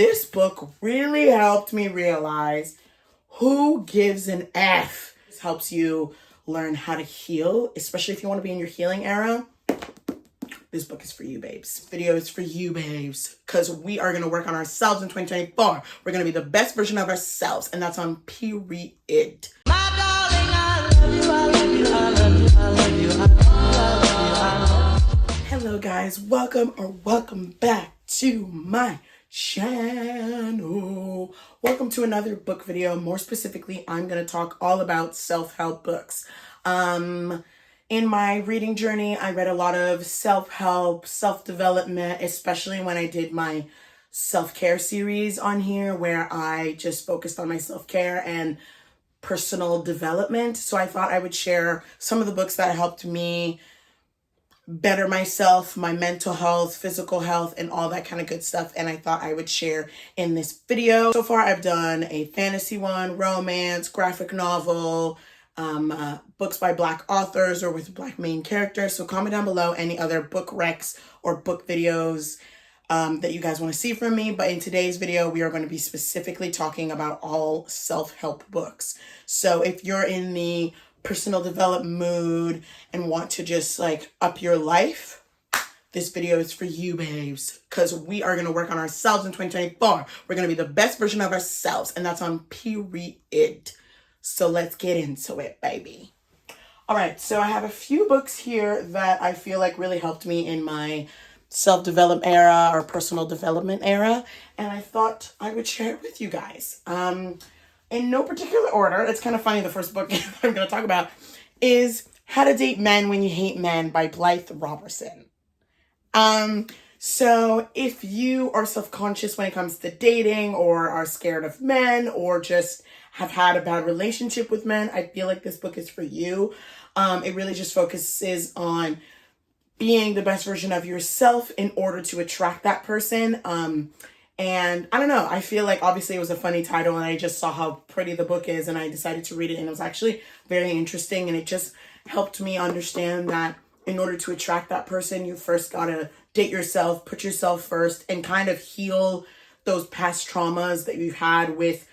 This book really helped me realize who gives an F. This helps you learn how to heal, especially if you want to be in your healing era. This book is for you, babes. Video is for you, babes, because we are going to work on ourselves in 2024. We're going to be the best version of ourselves, and that's on period. My darling, I love you, I love you, I love you, I love you, I love you, I love you. Hello, guys. Welcome back to my channel. Welcome to another book video. More specifically, I'm going to talk all about self-help books. In my reading journey, I read a lot of self-help, self-development, especially when I did my self-care series on here, where I just focused on my self-care and personal development. So I thought I would share some of the books that helped me better myself, my mental health, physical health, and all that kind of good stuff. And I thought I would share in this video. So far, I've done a fantasy one, romance, graphic novel, books by Black authors or with Black main characters. So comment down below any other book recs or book videos that you guys want to see from me. But in today's video, we are going to be specifically talking about all self-help books. So if you're in the personal development mood and want to just like up your life, this video is for you, babes, because we are going to work on ourselves in 2024. We're going to be the best version of ourselves, and that's on period. So let's get into it, baby. All right, so I have a few books here that I feel like really helped me in my self-development era or personal development era, and I thought I would share it with you guys. In no particular order, it's kind of funny, the first book I'm going to talk about is How to Date Men When You Hate Men by Blythe Robertson. So if you are self-conscious when it comes to dating or are scared of men or just have had a bad relationship with men, I feel like this book is for you. It really just focuses on being the best version of yourself in order to attract that person. And I don't know, I feel like obviously it was a funny title and I just saw how pretty the book is and I decided to read it, and it was actually very interesting, and it just helped me understand that in order to attract that person, you first gotta date yourself, put yourself first, and kind of heal those past traumas that you've had with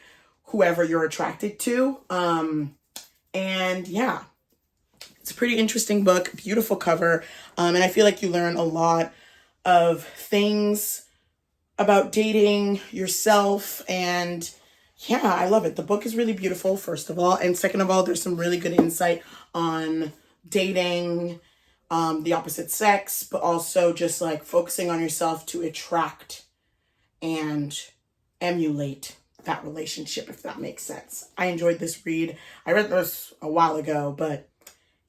whoever you're attracted to. And yeah, it's a pretty interesting book, beautiful cover. And I feel like you learn a lot of things about dating yourself, and yeah, I love it. The book is really beautiful, first of all, and second of all, there's some really good insight on dating the opposite sex, but also just like focusing on yourself to attract and emulate that relationship, if that makes sense. I enjoyed this read. I read this a while ago, but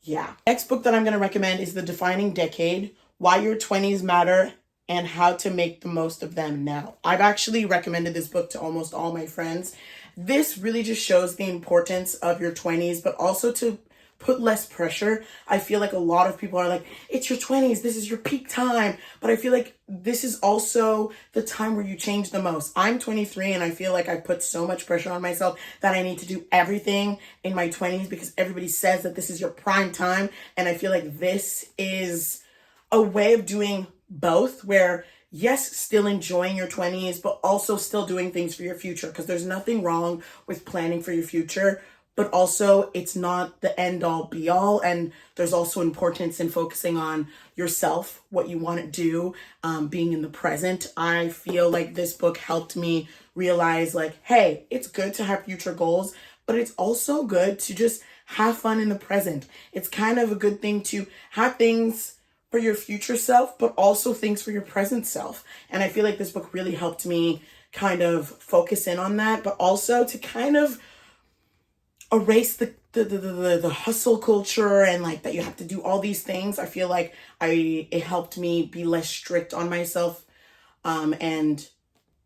yeah. Next book that I'm going to recommend is The Defining Decade: Why Your 20s Matter and How to Make the Most of Them Now. I've actually recommended this book to almost all my friends. This really just shows the importance of your 20s, but also to put less pressure. I feel like a lot of people are like, it's your 20s, this is your peak time. But I feel like this is also the time where you change the most. I'm 23 and I feel like I put so much pressure on myself that I need to do everything in my 20s because everybody says that this is your prime time. And I feel like this is a way of doing both, where yes, still enjoying your 20s, but also still doing things for your future, because there's nothing wrong with planning for your future, but also it's not the end all be all. And there's also importance in focusing on yourself, what you want to do, being in the present. I feel like this book helped me realize like, hey, it's good to have future goals, but it's also good to just have fun in the present. It's kind of a good thing to have things for your future self, but also things for your present self. And I feel like this book really helped me kind of focus in on that, but also to kind of erase the hustle culture and like that you have to do all these things. I feel like it helped me be less strict on myself and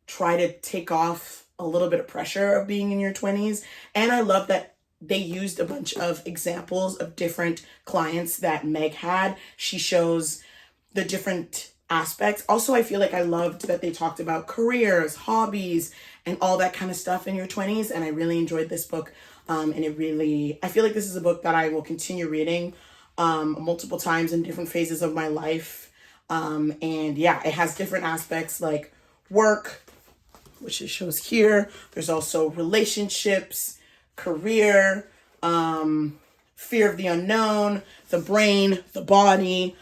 try to take off a little bit of pressure of being in your 20s. And I love that they used a bunch of examples of different clients that Meg had. She shows the different aspects. Also, I feel like I loved that they talked about careers, hobbies, and all that kind of stuff in your 20s. And I really enjoyed this book. And I feel like this is a book that I will continue reading multiple times in different phases of my life. And yeah, it has different aspects like work, which it shows here. There's also relationships, career, fear of the unknown, the brain, the body,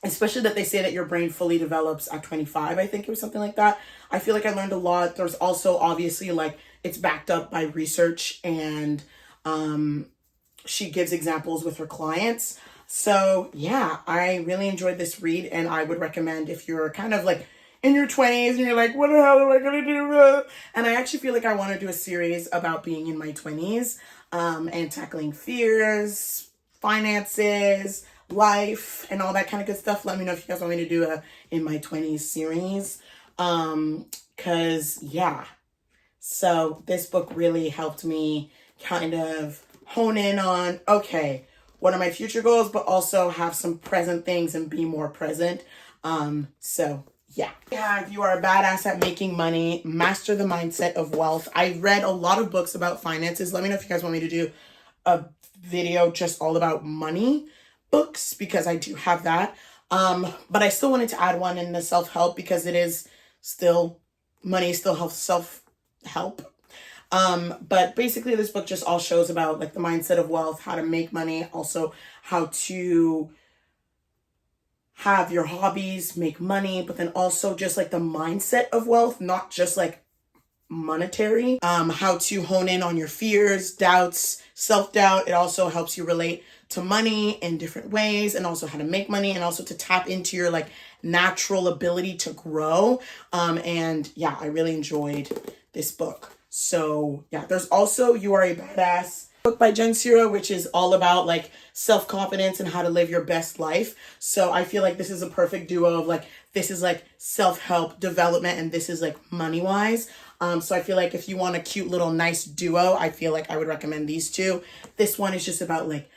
especially that they say that your brain fully develops at 25. I think it was something like that. I feel like I learned a lot. There's also obviously like it's backed up by research, and she gives examples with her clients. So yeah, I really enjoyed this read, and I would recommend if you're kind of like in your 20s and you're like, what the hell am I going to do? And I actually feel like I want to do a series about being in my 20s and tackling fears, finances, life, and all that kind of good stuff. Let me know if you guys want me to do a in my 20s series. Cause yeah, so this book really helped me kind of hone in on, okay, what are my future goals, but also have some present things and be more present. So yeah. If you are a badass at making money, master the mindset of wealth. I read a lot of books about finances. Let me know if you guys want me to do a video just all about money books, because I do have that. But I still wanted to add one in the self-help, because it is still, money still helps self-help. But basically this book just all shows about like the mindset of wealth, how to make money, also how to have your hobbies, make money, but then also just like the mindset of wealth, not just like monetary, how to hone in on your fears, doubts, self-doubt. It also helps you relate to money in different ways, and also how to make money, and also to tap into your like natural ability to grow. And yeah, I really enjoyed this book. So yeah, there's also You Are a Badass book by Jen Siro, which is all about like self-confidence and how to live your best life. So I feel like this is a perfect duo of like, this is like self-help development, and this is like money-wise. So I feel like if you want a cute little nice duo, I feel like I would recommend these two. This one is just about like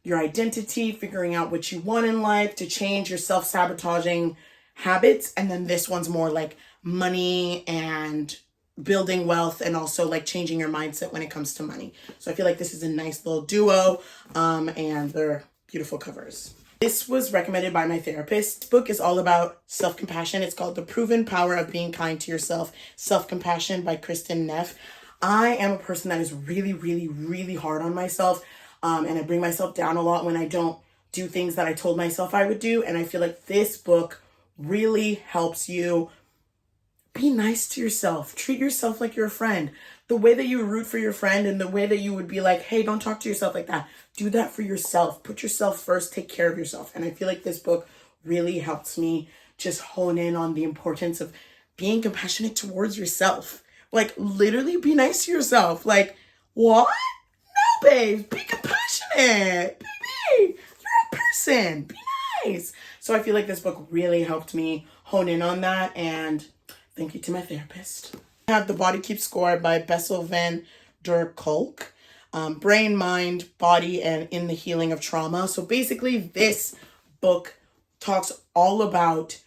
your identity, figuring out what you want in life to change your self-sabotaging habits. And then this one's more like money and building wealth, and also like changing your mindset when it comes to money. So I feel like this is a nice little duo, and they're beautiful covers. This was recommended by my therapist. This book is all about self-compassion. It's called The Proven Power of Being Kind to Yourself, Self-Compassion by Kristen Neff. I am a person that is really, really, really hard on myself, and I bring myself down a lot when I don't do things that I told myself I would do. And I feel like this book really helps you be nice to yourself. Treat yourself like you're a friend. The way that you root for your friend, and the way that you would be like, hey, don't talk to yourself like that. Do that for yourself. Put yourself first. Take care of yourself. And I feel like this book really helps me just hone in on the importance of being compassionate towards yourself. Like, literally be nice to yourself. Like, what? No, babes. Be compassionate. Baby, you're a person. Be nice. So I feel like this book really helped me hone in on that, and thank you to my therapist. I have The Body Keeps Score by Bessel van der Kolk. Brain, Mind, Body, and in the Healing of Trauma. So basically this book talks all about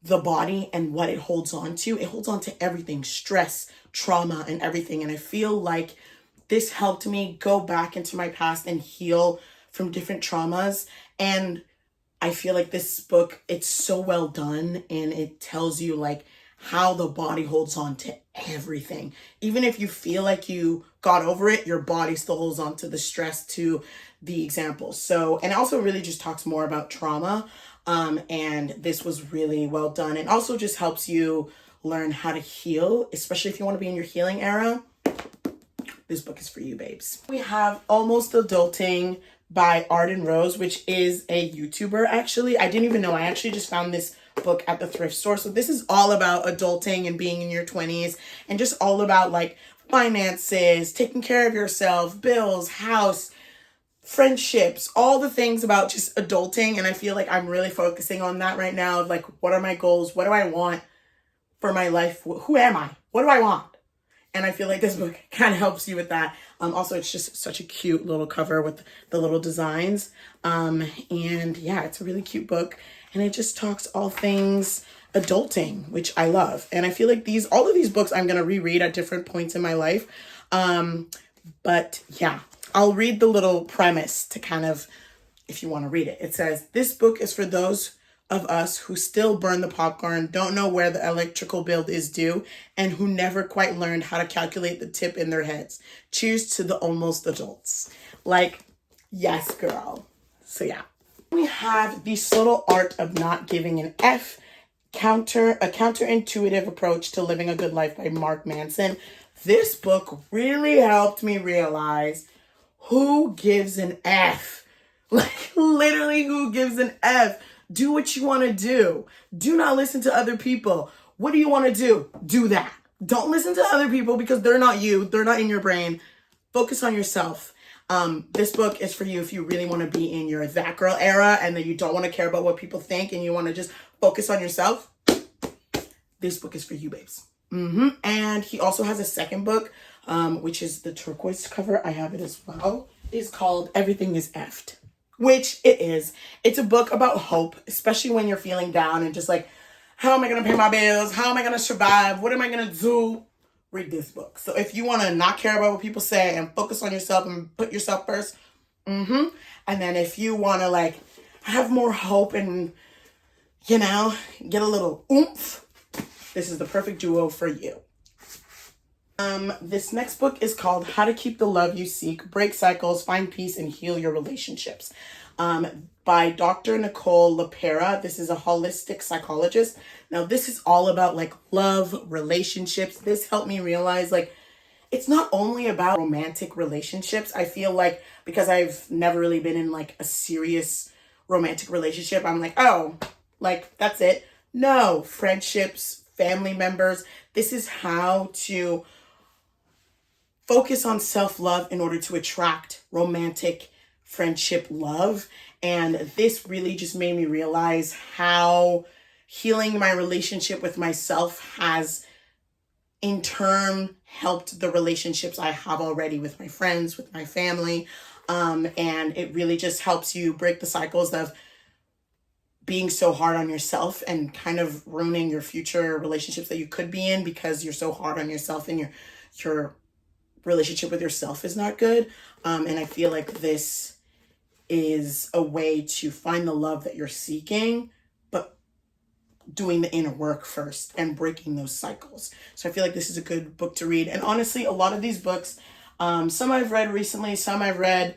the body and what it holds on to. It holds on to everything, stress, trauma, and everything. And I feel like this helped me go back into my past and heal from different traumas. And I feel like this book, it's so well done, and it tells you like how the body holds on to everything. Even if you feel like you got over it, your body still holds on to the stress, to the examples. So, and it also really just talks more about trauma. And this was really well done. It also just helps you learn how to heal, especially if you want to be in your healing era. This book is for you, babes. We have Almost Adulting by Arden Rose, which is a YouTuber, actually. I didn't even know. I actually just found this book at the thrift store. So this is all about adulting and being in your 20s, and just all about like finances, taking care of yourself, bills, house, friendships, all the things about just adulting. And I feel like I'm really focusing on that right now. Like, what are my goals? What do I want for my life? Who am I? What do I want? And I feel like this book kind of helps you with that. Also, it's just such a cute little cover with the little designs. And yeah, it's a really cute book. And it just talks all things adulting, which I love. And I feel like all of these books I'm going to reread at different points in my life. But yeah, I'll read the little premise to kind of, if you want to read it. It says, this book is for those of us who still burn the popcorn, don't know where the electrical bill is due, and who never quite learned how to calculate the tip in their heads. Cheers to the almost adults. Like, yes, girl. So yeah. We have The Subtle Art of Not Giving an F, a counterintuitive approach to living a good life by Mark Manson. This book really helped me realize who gives an F. Like, literally, who gives an F? Do what you want to do. Do not listen to other people. What do you want to do? Do that. Don't listen to other people because they're not you. They're not in your brain. Focus on yourself. This book is for you if you really want to be in your that girl era and then you don't want to care about what people think and you want to just focus on yourself. This book is for you, babes. And he also has a second book, which is the turquoise cover. I have it as well. It's called Everything is Effed. Which it is. It's a book about hope, especially when you're feeling down and just like, how am I going to pay my bills? How am I going to survive? What am I going to do? Read this book. So if you want to not care about what people say and focus on yourself and put yourself first, and then if you want to like have more hope and, you know, get a little oomph, this is the perfect duo for you. This next book is called How to Keep the Love You Seek, Break Cycles, Find Peace, and Heal Your Relationships, by Dr. Nicole LaPera. This is a holistic psychologist. Now, this is all about like love, relationships. This helped me realize like it's not only about romantic relationships. I feel like because I've never really been in like a serious romantic relationship, I'm like, oh, like that's it. No, friendships, family members. This is how to focus on self-love in order to attract romantic friendship love. And this really just made me realize how healing my relationship with myself has in turn helped the relationships I have already with my friends, with my family. And it really just helps you break the cycles of being so hard on yourself and kind of ruining your future relationships that you could be in because you're so hard on yourself and your relationship with yourself is not good. And I feel like this is a way to find the love that you're seeking, but doing the inner work first and breaking those cycles. So I feel like this is a good book to read. And honestly, a lot of these books, some I've read recently, some I've read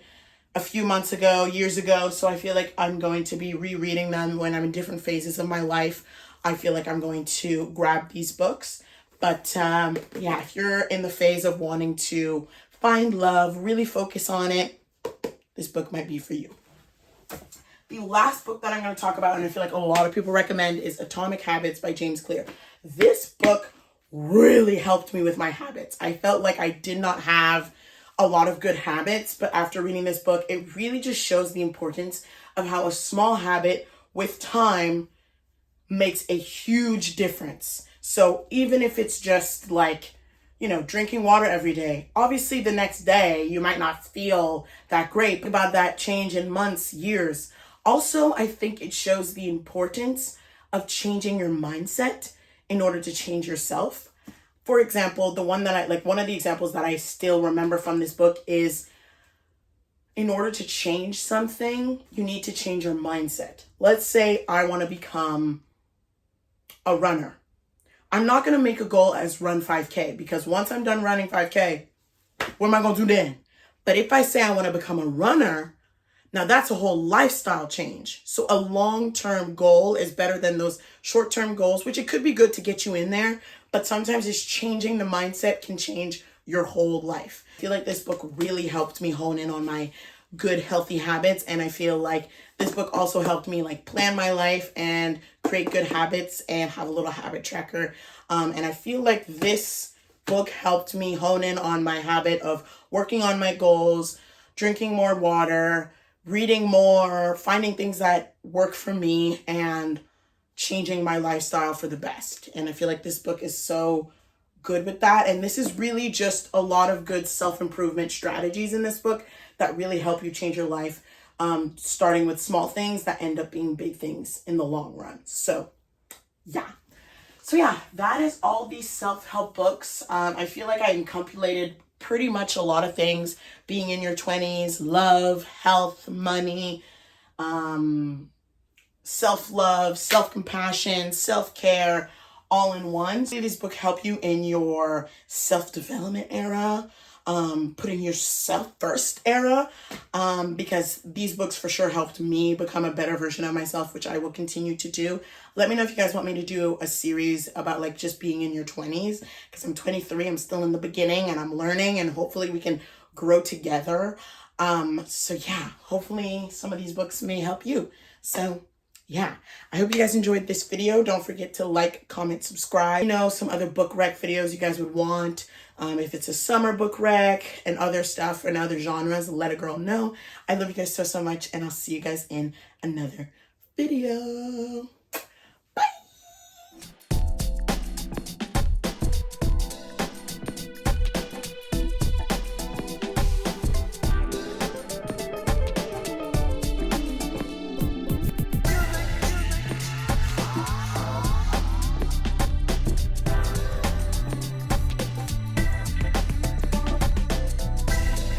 a few months ago, years ago. So I feel like I'm going to be rereading them when I'm in different phases of my life. I feel like I'm going to grab these books. But yeah, if you're in the phase of wanting to find love, really focus on it, this book might be for you. The last book that I'm going to talk about, and I feel like a lot of people recommend, is Atomic Habits by James Clear. This book really helped me with my habits. I felt like I did not have a lot of good habits, but after reading this book, it really just shows the importance of how a small habit with time makes a huge difference. So even if it's just like, you know, drinking water every day, obviously the next day you might not feel that great about that change in months, years. Also, I think it shows the importance of changing your mindset in order to change yourself. For example, one of the examples that I still remember from this book is in order to change something, you need to change your mindset. Let's say I want to become a runner. I'm not going to make a goal as run 5K because once I'm done running 5K, what am I going to do then? But if I say I want to become a runner, now that's a whole lifestyle change. So a long-term goal is better than those short-term goals, which it could be good to get you in there. But sometimes it's changing the mindset can change your whole life. I feel like this book really helped me hone in on my good, healthy habits. And I feel like this book also helped me like plan my life and create good habits and have a little habit tracker. And I feel like this book helped me hone in on my habit of working on my goals, drinking more water, reading more, finding things that work for me, and changing my lifestyle for the best. And I feel like this book is so good with that. And this is really just a lot of good self-improvement strategies in this book that really help you change your life, starting with small things that end up being big things in the long run. So yeah, that is all these self-help books. I feel like I encapsulated pretty much a lot of things: being in your 20s, love, health, money, self-love, self-compassion, self-care, all in one. So this book help you in your self-development era, putting yourself first era, because these books for sure helped me become a better version of myself, which I will continue to do. Let me know if you guys want me to do a series about like just being in your 20s, because I'm 23, I'm still in the beginning and I'm learning, and hopefully we can grow together. So yeah, hopefully some of these books may help you. So yeah, I hope you guys enjoyed this video. Don't forget to like, comment, subscribe. You know, some other book rec videos you guys would want. If it's a summer book rec and other stuff and other genres, let a girl know. I love you guys so much, and I'll see you guys in another video.